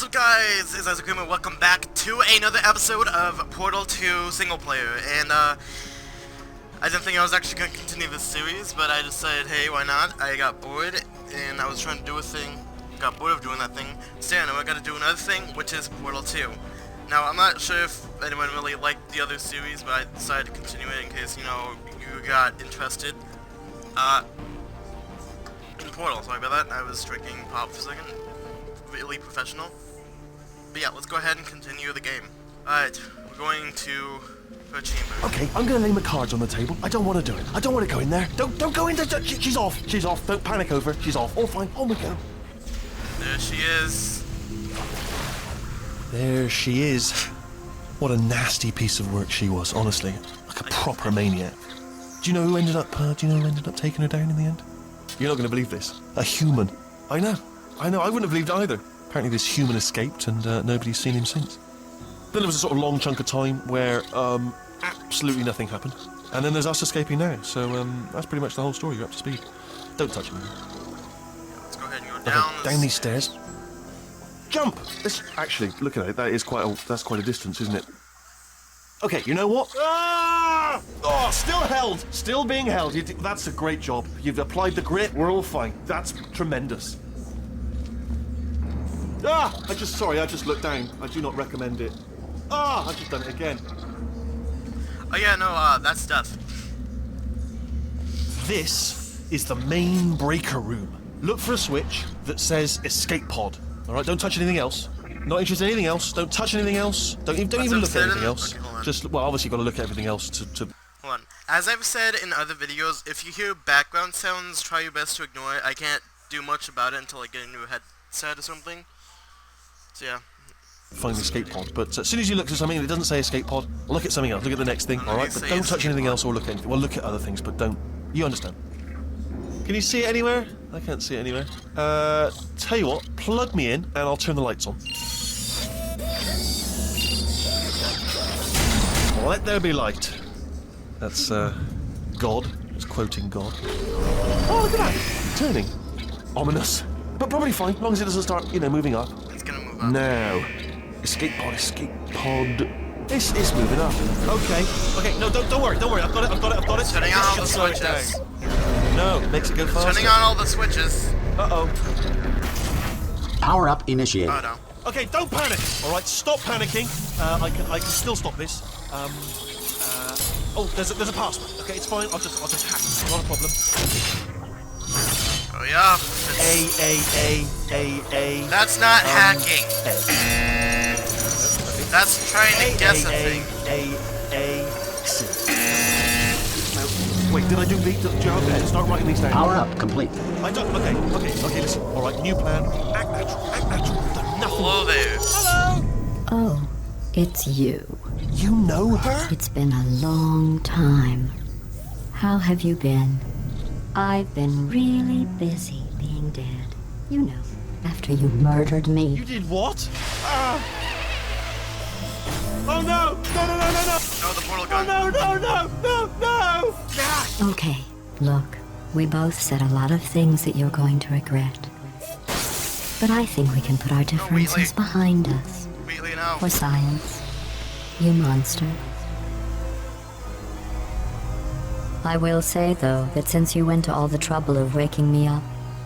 What's up, guys? It's Awoken and welcome back to another episode of Portal 2 single player. And I didn't think I was actually going to continue this series, but I decided, hey, why not? I got bored and I was trying to do a thing, got bored of doing that thing. So yeah, now I got to do another thing, which is Portal 2. Now, I'm not sure if anyone really liked the other series, but I decided to continue it in case, you know, you got interested in Portal. Sorry about that. I was drinking pop for a second. Really professional. But yeah, let's go ahead and continue the game. Alright, we're going to her chamber. Okay, I'm gonna lay my cards on the table. I don't want to do it. I don't want to go in there. Don't go in there. She's off. She's off. Don't panic over. She's off. All fine. On we go. There she is. There she is. What a nasty piece of work she was, honestly. Like a proper maniac. Do you know who ended up taking her down in the end? You're not gonna believe this. A human. I know. I wouldn't have believed either. Apparently this human escaped and nobody's seen him since. Then there was a sort of long chunk of time where absolutely nothing happened. And then there's us escaping now. So that's pretty much the whole story. You're up to speed. Don't touch me. Let's go ahead and go down. Okay, down these stairs. Jump! Actually, look at it. That's quite a distance, isn't it? Okay, you know what? Ah! Oh, still held. Still being held. That's a great job. You've applied the grit. We're all fine. That's tremendous. Ah! I just looked down. I do not recommend it. Ah! I've just done it again. Oh yeah, no, that's death. This is the main breaker room. Look for a switch that says escape pod. Alright, don't touch anything else. Not interested in anything else. Don't touch anything else. Don't even look at anything else. Okay, well, obviously you've got to look at everything else to... Hold on. As I've said in other videos, if you hear background sounds, try your best to ignore it. I can't do much about it until I get a new headset or something. So yeah. Find the escape pod, but as soon as you look at something and it doesn't say escape pod, look at something else. Look at the next thing, alright? But don't touch anything else or look at anything. Well, look at other things, but don't. You understand. Can you see it anywhere? I can't see it anywhere. Tell you what, plug me in and I'll turn the lights on. Let there be light. That's, God. It's quoting God. Oh, look at that! Turning. Ominous. But probably fine, as long as it doesn't start, moving up. It's gonna move up. Now. Escape pod. It's moving up. Okay, no, don't worry. I've got it. Turning on all the switches. No, it makes it go faster. Turning on all the switches. Uh-oh. Power up initiated. Oh no. Okay, don't panic. All right, stop panicking. I can still stop this. Oh, there's a password. Okay, it's fine. I'll just hack. Not a problem. Oh yeah. A. That's not hacking. That's trying to guess a thing. C. Wait, did I do B? Okay, start writing these down. Power up complete. I don't. Okay. Listen. All right, new plan. Act natural. Done nothing. Hello there. Hello. Oh, it's you. You know her? It's been a long time. How have you been? I've been really busy being dead. You know, after you murdered me. You did what? Oh no! No! No, the portal gun. No! Okay, look, we both said a lot of things that you're going to regret. But I think we can put our differences behind us. Wheatley, no. For science. You monster. I will say, though, that since you went to all the trouble of waking me up,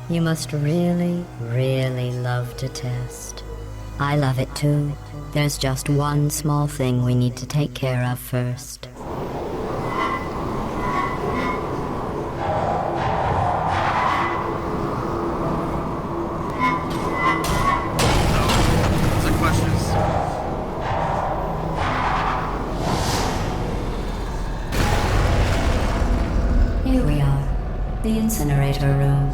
you must really, really love to test. I love it too. There's just one small thing we need to take care of first. Here we are, the incinerator room.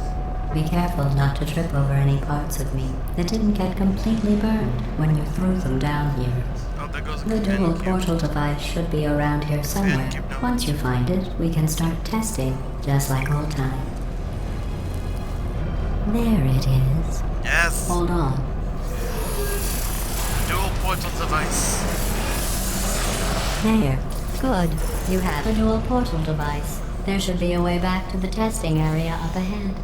Be careful not to trip over any parts of me that didn't get completely burned when you threw them down here. Oh, there goes The dual portal device should be around here somewhere. Once you find it, we can start testing, just like old time. There it is. Yes. Hold on. Dual portal device. There. Good. You have a dual portal device. There should be a way back to the testing area up ahead.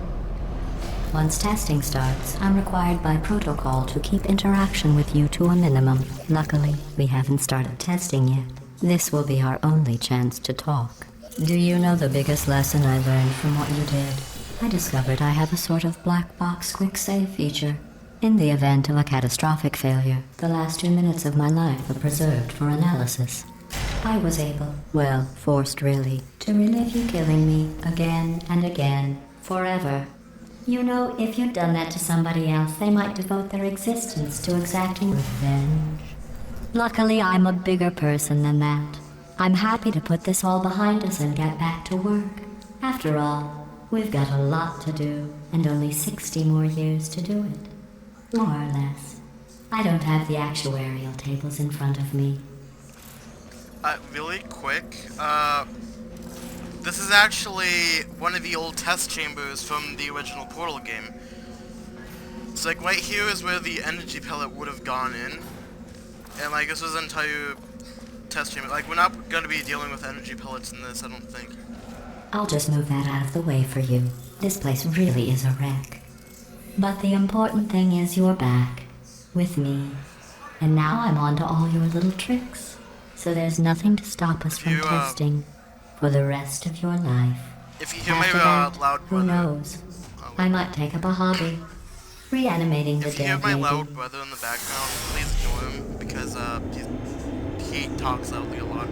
Once testing starts, I'm required by protocol to keep interaction with you to a minimum. Luckily, we haven't started testing yet. This will be our only chance to talk. Do you know the biggest lesson I learned from what you did? I discovered I have a sort of black box quick save feature. In the event of a catastrophic failure, the last 2 minutes of my life are preserved for analysis. I was able, well, forced really, to relive you killing me again and again, forever. You know, if you'd done that to somebody else, they might devote their existence to exacting revenge. Luckily, I'm a bigger person than that. I'm happy to put this all behind us and get back to work. After all, we've got a lot to do, and only 60 more years to do it. More or less. I don't have the actuarial tables in front of me. Really quick, this is actually one of the old test chambers from the original Portal game. So like right here is where the energy pellet would have gone in. And like this was an entire test chamber. Like we're not gonna be dealing with energy pellets in this, I don't think. I'll just move that out of the way for you. This place really is a wreck. But the important thing is you're back. With me. And now I'm on to all your little tricks. So there's nothing to stop us from testing for the rest of your life. If you hear After my that, loud who brother, knows? I might take up a hobby. Reanimating the if you hear dead, my maybe. loud brother in the background, please ignore him because he talks loudly a lot.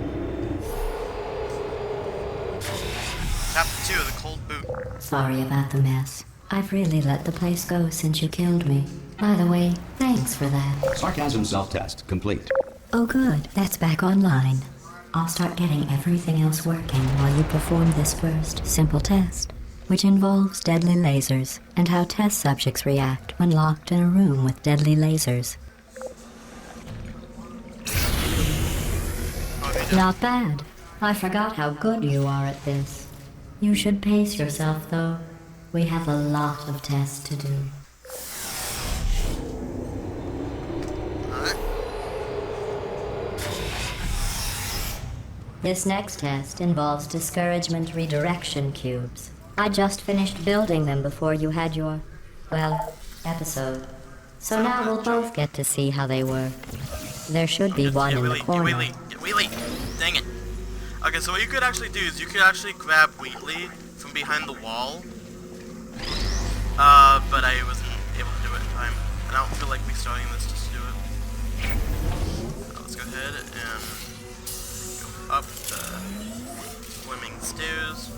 Chapter 2, the cold boot. Sorry about the mess. I've really let the place go since you killed me. By the way, thanks for that. Sarcasm self-test complete. Oh good, that's back online. I'll start getting everything else working while you perform this first, simple test, which involves deadly lasers, and how test subjects react when locked in a room with deadly lasers. Not bad. I forgot how good you are at this. You should pace yourself, though. We have a lot of tests to do. This next test involves discouragement redirection cubes. I just finished building them before you had your, well, episode. So now we'll both get to see how they work. There should be one in the corner. Wheatley! Dang it. Okay, so what you could actually do is you could actually grab Wheatley from behind the wall. But I wasn't able to do it in time. And I don't feel like restarting this just to do it. Let's go ahead and go up the swimming stairs.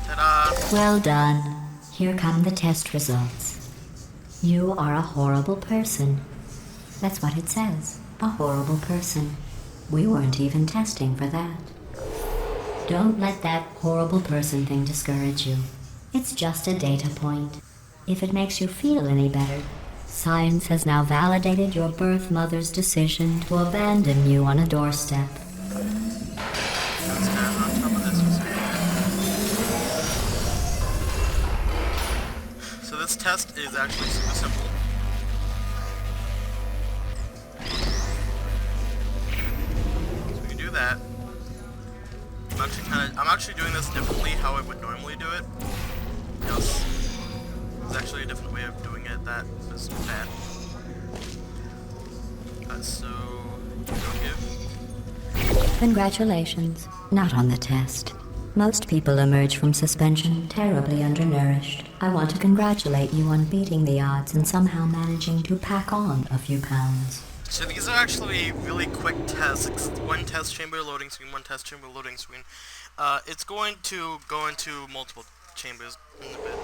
Ta-da! Well done. Here come the test results. You are a horrible person. That's what it says. A horrible person. We weren't even testing for that. Don't let that horrible person thing discourage you. It's just a data point. If it makes you feel any better, science has now validated your birth mother's decision to abandon you on a doorstep. Let's stand on top of this for a second. So this test is actually super simple. So we can do that. I'm actually doing this differently how I would normally do it. Yes. There's actually a different way of doing it that is bad. So go here. Congratulations. Not on the test. Most people emerge from suspension terribly undernourished. I want to congratulate you on beating the odds and somehow managing to pack on a few pounds. So these are actually really quick tests. One test chamber loading screen, one test chamber loading screen. It's going to go into multiple chambers in a bit.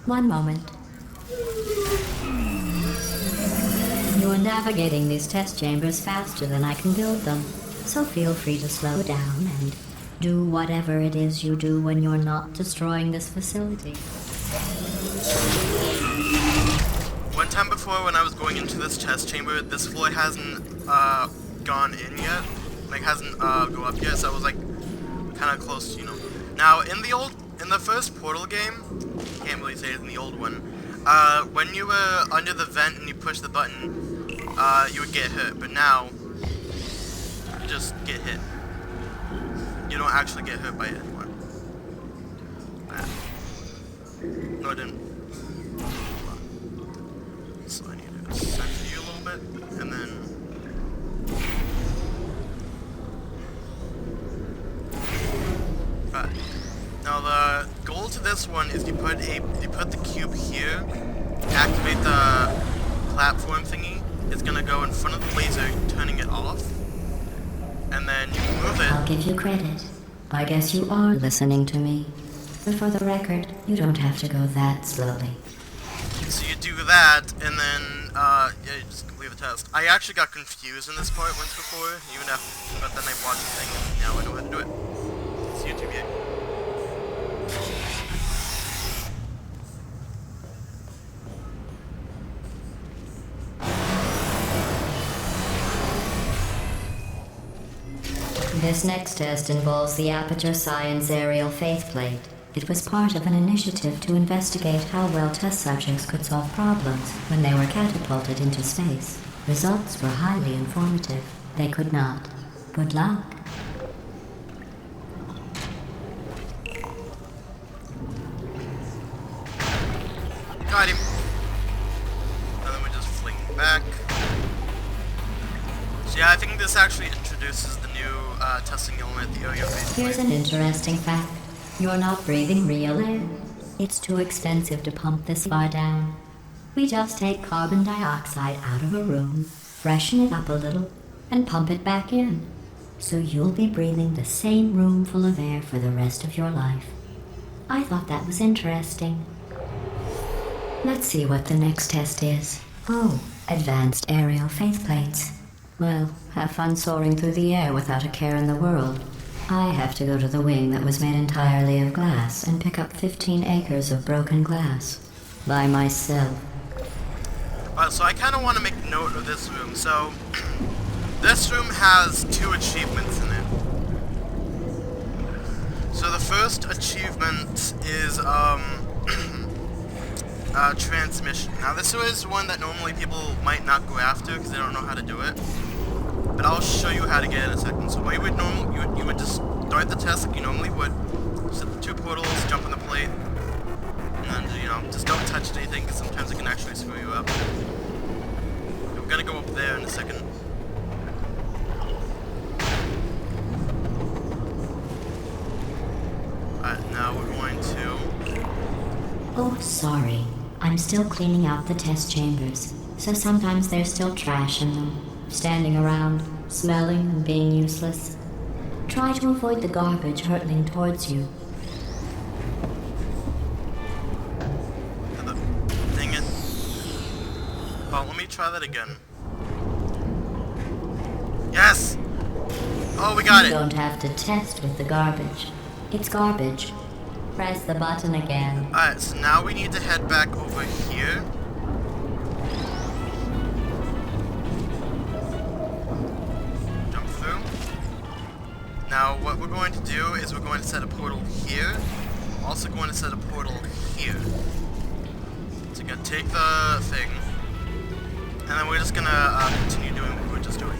One moment. You are navigating these test chambers faster than I can build them, so feel free to slow down and do whatever it is you do when you're not destroying this facility. One time before when I was going into this test chamber, this floor hasn't gone in yet. Like hasn't go up yet, so I was like kinda close, you know. Now in the first Portal game, can't really say it in the old one, when you were under the vent and you push the button, you would get hurt, but now, you just get hit. You don't actually get hurt by it anymore. No, I didn't. So I need to center you a little bit, and then... Alright. Now the goal to this one is you put the cube here, activate the platform thingy. It's gonna go in front of the laser, turning it off, and then you move it. I'll give you credit. I guess you are listening to me. But for the record, you don't have to go that slowly. So you do that, and then, yeah, you just complete the test. I actually got confused in this part once before, even after, but then I watched the thing, and now I know how to do it. It's YouTube, yeah. This next test involves the Aperture Science Aerial Faithplate. It was part of an initiative to investigate how well test subjects could solve problems when they were catapulted into space. Results were highly informative. They could not. Good luck. Got him. And then we just fling back. So yeah, I think this actually introduces the new testing element, the area faithplate. Here's an interesting fact. You're not breathing real air. It's too expensive to pump this far down. We just take carbon dioxide out of a room, freshen it up a little, and pump it back in. So you'll be breathing the same room full of air for the rest of your life. I thought that was interesting. Let's see what the next test is. Oh, advanced aerial faithplates. Well, have fun soaring through the air without a care in the world. I have to go to the wing that was made entirely of glass and pick up 15 acres of broken glass. By myself. So I kind of want to make note of this room. So, this room has 2 achievements in it. So the first achievement is, transmission. Now this is one that normally people might not go after because they don't know how to do it. But I'll show you how to get it in a second. So what you would you would just start the test like you normally would. Set the 2 portals, jump on the plate, and then, you know, just don't touch anything because sometimes it can actually screw you up. We're gonna go up there in a second. Alright, now we're going to... Oh, sorry. I'm still cleaning out the test chambers, so sometimes there's still trash in them, standing around, smelling and being useless. Try to avoid the garbage hurtling towards you. Dang it. Oh, let me try that again. Yes! Oh, we got it! You don't have to test with the garbage. It's garbage. Press the button again. Alright, so now we need to head back over here. Jump through. Now what we're going to do is we're going to set a portal here. Also going to set a portal here. So you're going to take the thing. And then we're just going to continue doing what we were just doing.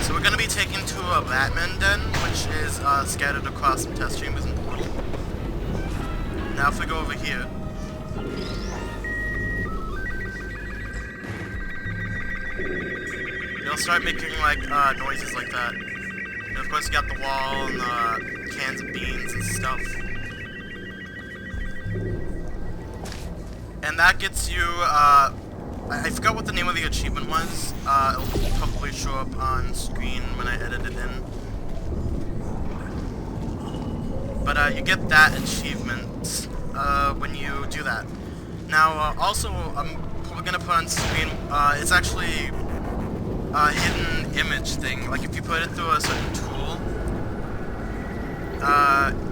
So we're going to be taken to a Batman den, which is scattered across some test chambers and portal. Now if we go over here, you'll start making like noises like that. And of course you got the wall and the cans of beans and stuff. And that gets you, I forgot what the name of the achievement was. It'll probably show up on screen when I edit it in. But you get that achievement when you do that. Now, also, I'm probably gonna put on screen, it's actually a hidden image thing. Like, if you put it through a certain tool,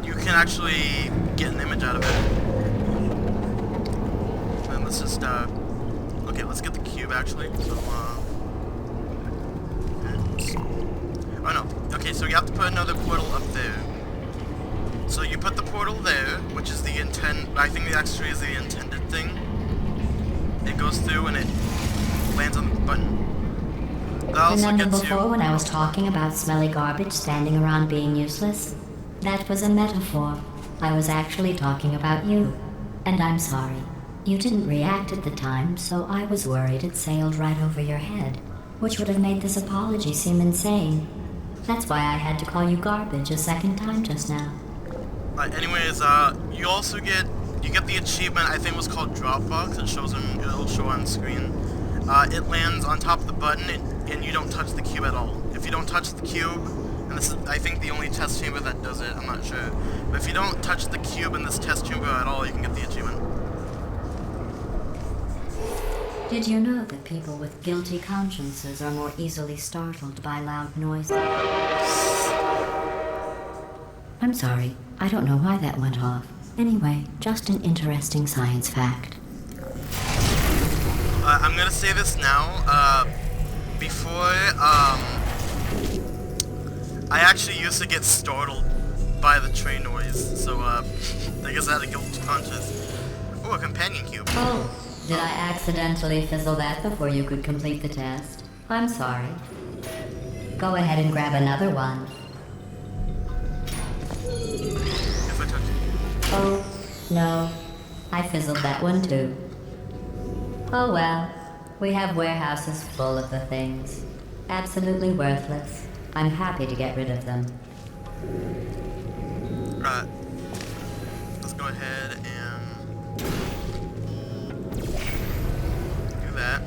you can actually get an image out of it. And let's just, okay, let's get the cube, actually. So, oh no. Okay, so you have to put another portal up there. So you put the portal there, which is the I think the X-ray is the intended thing. It goes through and it lands on the button. That also Remember gets before you. when I was talking about smelly garbage standing around being useless? That was a metaphor. I was actually talking about you. And I'm sorry. You didn't react at the time, so I was worried it sailed right over your head, which would have made this apology seem insane. That's why I had to call you garbage a second time just now. Anyways, you also get the achievement. I think it was called Dropbox. It'll show on screen. It lands on top of the button, and you don't touch the cube at all. If you don't touch the cube, and this is, I think, the only test chamber that does it, I'm not sure. But if you don't touch the cube in this test chamber at all, you can get the achievement. Did you know that people with guilty consciences are more easily startled by loud noises? I'm sorry, I don't know why that went off. Anyway, just an interesting science fact. I'm gonna say this now. Before, I actually used to get startled by the train noise, so, I guess I had a guilty conscience. Ooh, a companion cube. Oh, did I accidentally fizzle that before you could complete the test? I'm sorry. Go ahead and grab another one. If I touch it. Oh, no. I fizzled that one too. Oh well. We have warehouses full of the things. Absolutely worthless. I'm happy to get rid of them. Right. Let's go ahead and do that.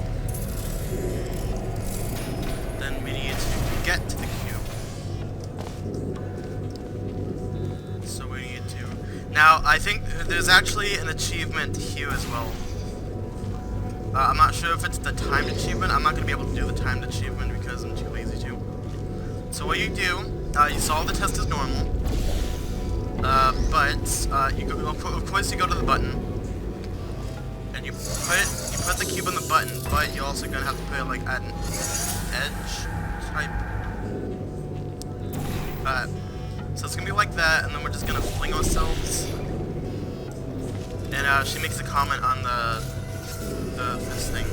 Then we need to get to the cube. So we need to... Now, I think there's actually an achievement here as well. I'm not sure if it's the timed achievement. I'm not going to be able to do the timed achievement because I'm too lazy to. So what you do, you solve the test as normal. But you go, of course you go to the button. And you put the cube on the button, but you're also going to have to put it like at an edge type. So it's going to be like that, and then we're just going to fling ourselves. And she makes a comment on this thing.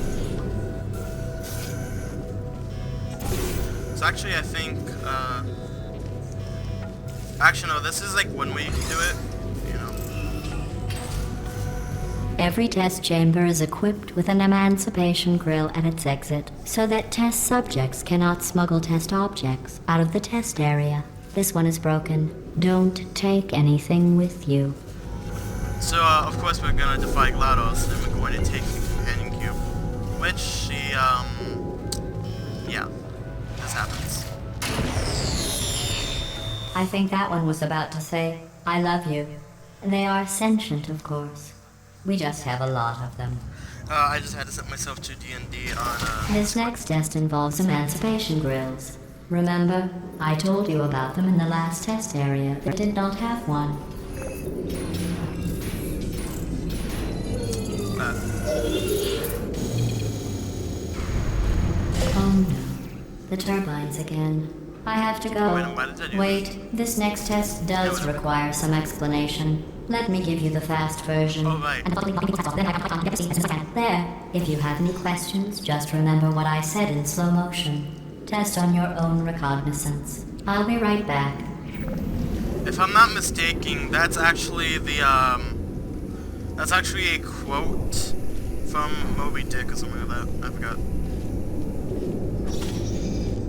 So actually, I think, actually no, this is like one way you can do it, you know. Every test chamber is equipped with an emancipation grill at its exit, so that test subjects cannot smuggle test objects out of the test area. This one is broken. Don't take anything with you. So, of course, we're gonna defy GLaDOS, and we're going to take the companion cube, which she, yeah, this happens. I think that one was about to say, I love you. They are sentient, of course. We just have a lot of them. I just had to set myself to D&D on, This next test involves emancipation grills. Remember, I told you about them in the last test area. They did not have one. Oh no. The turbines again. I have to go. Why did I do Wait, this next test does require some explanation. Let me give you the fast version. Oh, right. There. If you have any questions, just remember what I said in slow motion. Test on your own recognizance. I'll be right back. If I'm not mistaken, that's actually the, that's actually a quote from Moby Dick or something like that. I forgot.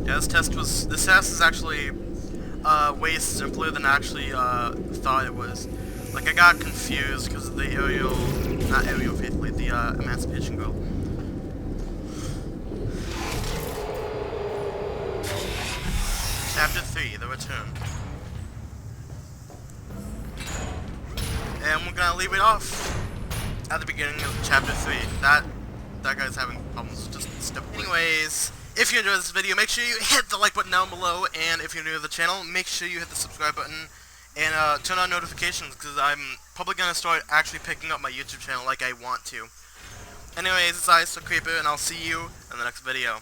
Yeah, this test is actually, way simpler than I actually, thought it was. Like, I got confused because of the not aerial, faithfully, the, emancipation girl. Chapter 3, The Return. And we're gonna leave it off at the beginning of Chapter 3. That guy's having problems with just step. Anyways, if you enjoyed this video, make sure you hit the like button down below, and if you're new to the channel, make sure you hit the subscribe button, and turn on notifications, because I'm probably gonna start actually picking up my YouTube channel like I want to. Anyways, it's I, So Creeper, and I'll see you in the next video.